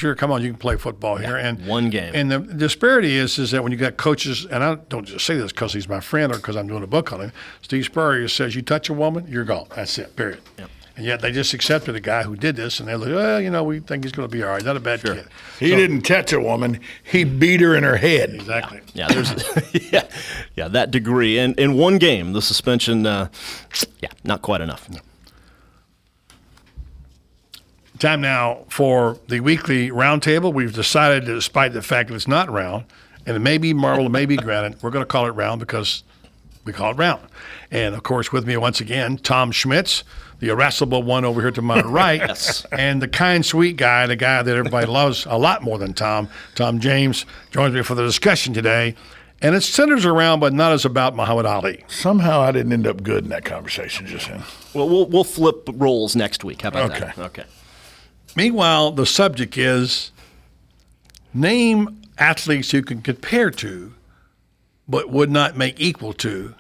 teacher. Come on, you can play football here. And one game. And the disparity is that when you got coaches, and I don't just say this because he's my friend or because I'm doing a book on him. Steve Spurrier says, you touch a woman, you're gone. That's it, period. Yep. And yet they just accepted a guy who did this, and they're like, well, we think he's going to be all right. Not a bad kid. He didn't touch a woman. He beat her in her head. Exactly. Yeah, there's that degree. And in one game, the suspension, not quite enough. No. Time now for the weekly roundtable. We've decided, despite the fact that it's not round, and it may be marble, it may be granite, we're going to call it round because we call it round. And, of course, with me once again, Tom Schmitz, the irascible one over here to my right, yes. And the kind, sweet guy, the guy that everybody loves a lot more than Tom James, joins me for the discussion today. And it centers around, but not as about Muhammad Ali. Somehow I didn't end up good in that conversation just then. Well, we'll flip roles next week. How about that? Okay. Meanwhile, the subject is name athletes you can compare to, but would not make equal to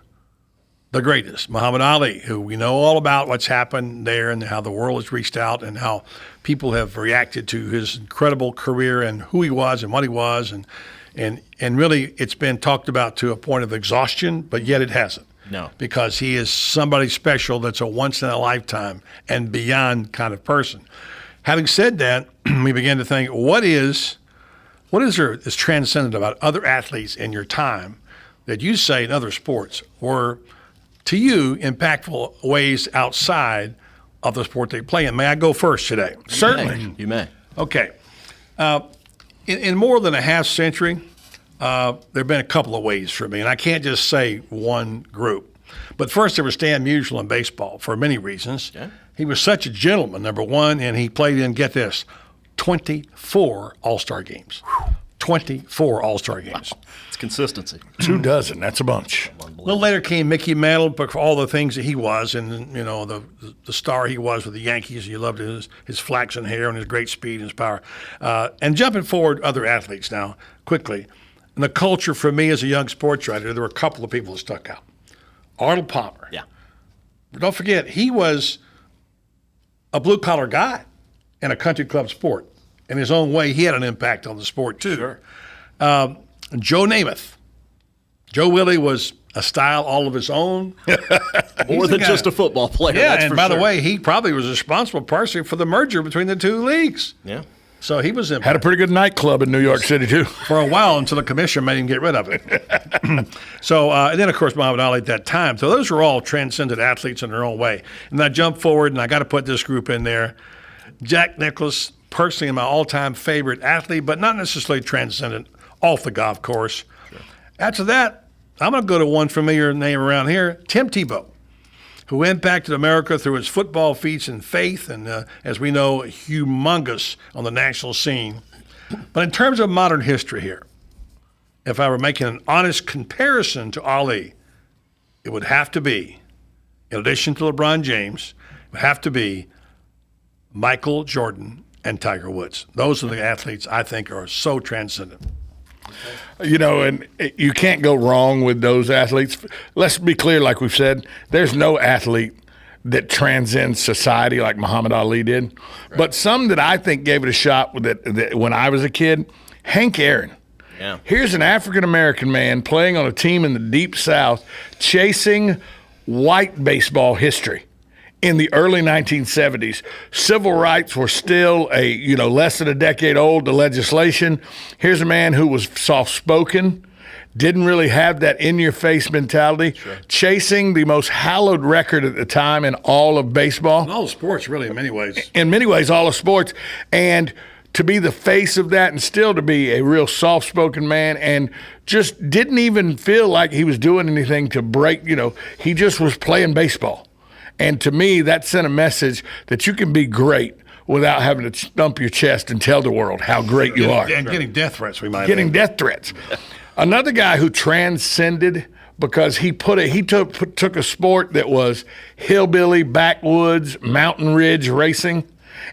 the greatest, Muhammad Ali, who we know all about what's happened there and how the world has reached out and how people have reacted to his incredible career and who he was and what he was. And really it's been talked about to a point of exhaustion, but yet it hasn't. No. Because he is somebody special that's a once-in-a-lifetime and beyond kind of person. Having said that, we began to think, what is there that's transcendent about other athletes in your time that you say in other sports were, to you, impactful ways outside of the sport they play in? May I go first today? Certainly. You may. Okay. In more than a half century, there have been a couple of ways for me, and I can't just say one group. But first, there was Stan Musial in baseball for many reasons. Yeah. He was such a gentleman, number one, and he played in, get this, 24 All-Star games. 24 All-Star games. Wow. It's consistency. 24, that's a bunch. A little later came Mickey Mantle, but for all the things that he was, and the star he was with the Yankees. You loved his flaxen hair and his great speed and his power. And jumping forward, other athletes now quickly. And the culture for me as a young sports writer, there were a couple of people that stuck out. Arnold Palmer. Yeah. But don't forget, he was a blue-collar guy in a country club sport. In his own way, he had an impact on the sport, too. Sure. Joe Namath. Joe Willie was a style all of his own. More than just a football player. Yeah, that's and for by sure. the way, he probably was responsible partially for the merger between the two leagues. Yeah. So he was had a pretty good nightclub in New York City, too. For a while until the commission made him get rid of it. So, and then, of course, Muhammad Ali at that time. So those were all transcendent athletes in their own way. And I jump forward, and I got to put this group in there. Jack Nicklaus, personally my all-time favorite athlete, but not necessarily transcendent, off the golf course. Sure. After that, I'm going to go to one familiar name around here, Tim Tebow, who impacted America through his football feats and faith, and as we know, humongous on the national scene. But in terms of modern history here, if I were making an honest comparison to Ali, it would have to be, in addition to LeBron James, it would have to be Michael Jordan and Tiger Woods. Those are the athletes I think are so transcendent. And you can't go wrong with those athletes. Let's be clear, like we've said, there's no athlete that transcends society like Muhammad Ali did. Right. But some that I think gave it a shot with it when I was a kid, Hank Aaron. Yeah. Here's an African-American man playing on a team in the Deep South, chasing white baseball history. In the early 1970s, civil rights were still less than a decade old, the legislation. Here's a man who was soft-spoken, didn't really have that in-your-face mentality, sure, chasing the most hallowed record at the time in all of baseball. In all of sports, really, in many ways. In many ways, all of sports. And to be the face of that and still to be a real soft-spoken man and just didn't even feel like he was doing anything to break, he just was playing baseball. And to me, that sent a message that you can be great without having to stump your chest and tell the world how great you are. And getting death threats, we might Getting death threats. Another guy who transcended because he took a sport that was hillbilly, backwoods, mountain ridge racing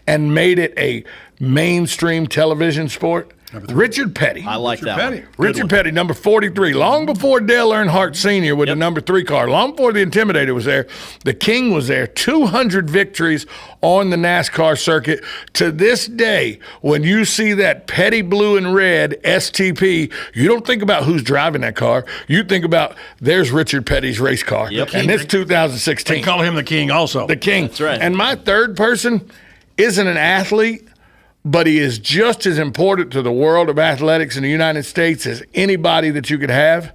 and made it a mainstream television sport. Richard Petty. I like that Petty. one. Good Richard one. Petty, number 43. Long before Dale Earnhardt Sr. with the number 3 car, long before the Intimidator was there, the King was there. 200 victories on the NASCAR circuit. To this day, when you see that Petty blue and red STP, you don't think about who's driving that car. You think about there's Richard Petty's race car. Yep. And it's 2016. They call him the King also. The King. That's right. And my third person isn't an athlete, but he is just as important to the world of athletics in the United States as anybody that you could have.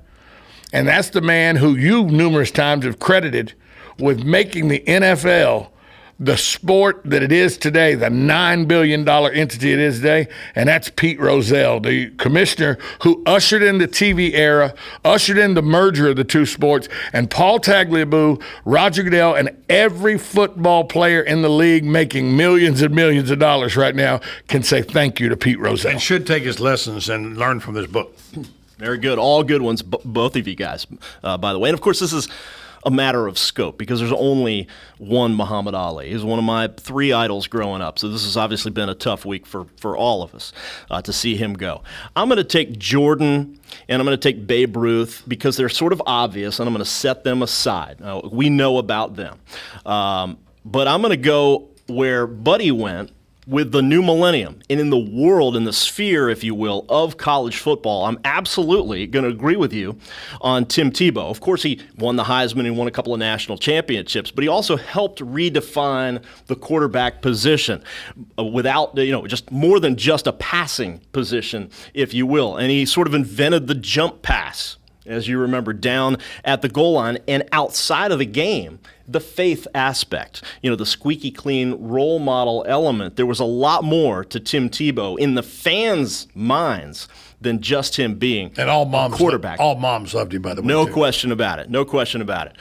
And that's the man who you numerous times have credited with making the NFL the sport that it is today, the $9 billion entity it is today, and that's Pete Rozelle, the commissioner who ushered in the TV era, ushered in the merger of the two sports, and Paul Tagliabue, Roger Goodell, and every football player in the league making millions and millions of dollars right now can say thank you to Pete Rozelle. And should take his lessons and learn from this book. Very good. All good ones, both of you guys, by the way. And, of course, this is a matter of scope because there's only one Muhammad Ali. He's one of my 3 idols growing up. So this has obviously been a tough week for all of us to see him go. I'm going to take Jordan and I'm going to take Babe Ruth because they're sort of obvious, and I'm going to set them aside. We know about them. But I'm going to go where Buddy went with the new millennium and in the world, in the sphere, if you will, of college football. I'm absolutely going to agree with you on Tim Tebow. Of course, he won the Heisman and won a couple of national championships, but he also helped redefine the quarterback position without, just more than just a passing position, if you will. And he sort of invented the jump pass, as you remember, down at the goal line and outside of the game. The faith aspect, the squeaky clean role model element. There was a lot more to Tim Tebow in the fans' minds than just him being And all moms, a quarterback. all moms loved him, by the way. No too. question about it. No question about it.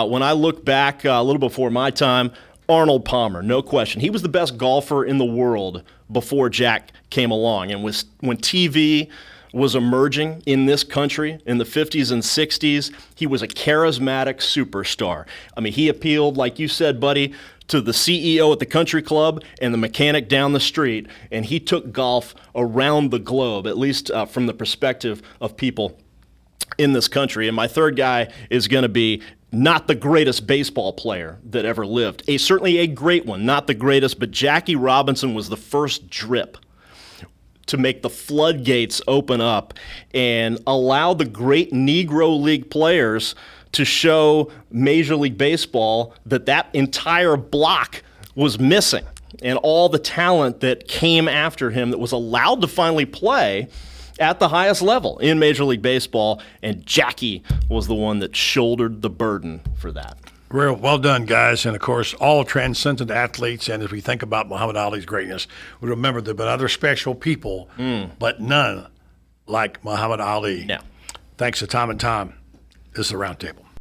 When I look back a little before my time, Arnold Palmer, no question. He was the best golfer in the world before Jack came along. And when TV was emerging in this country in the 50s and 60s, he was a charismatic superstar. I mean, he appealed, like you said, buddy, to the CEO at the country club and the mechanic down the street, and he took golf around the globe, at least from the perspective of people in this country. And my third guy is going to be not the greatest baseball player that ever lived. Certainly a great one, not the greatest, but Jackie Robinson was the first drip to make the floodgates open up and allow the great Negro League players to show Major League Baseball that entire block was missing, and all the talent that came after him that was allowed to finally play at the highest level in Major League Baseball, and Jackie was the one that shouldered the burden for that. Real well done, guys. And, of course, all transcendent athletes. And as we think about Muhammad Ali's greatness, we remember there have been other special people, but none like Muhammad Ali. Yeah. Thanks to Tom and Tom. This is the Roundtable.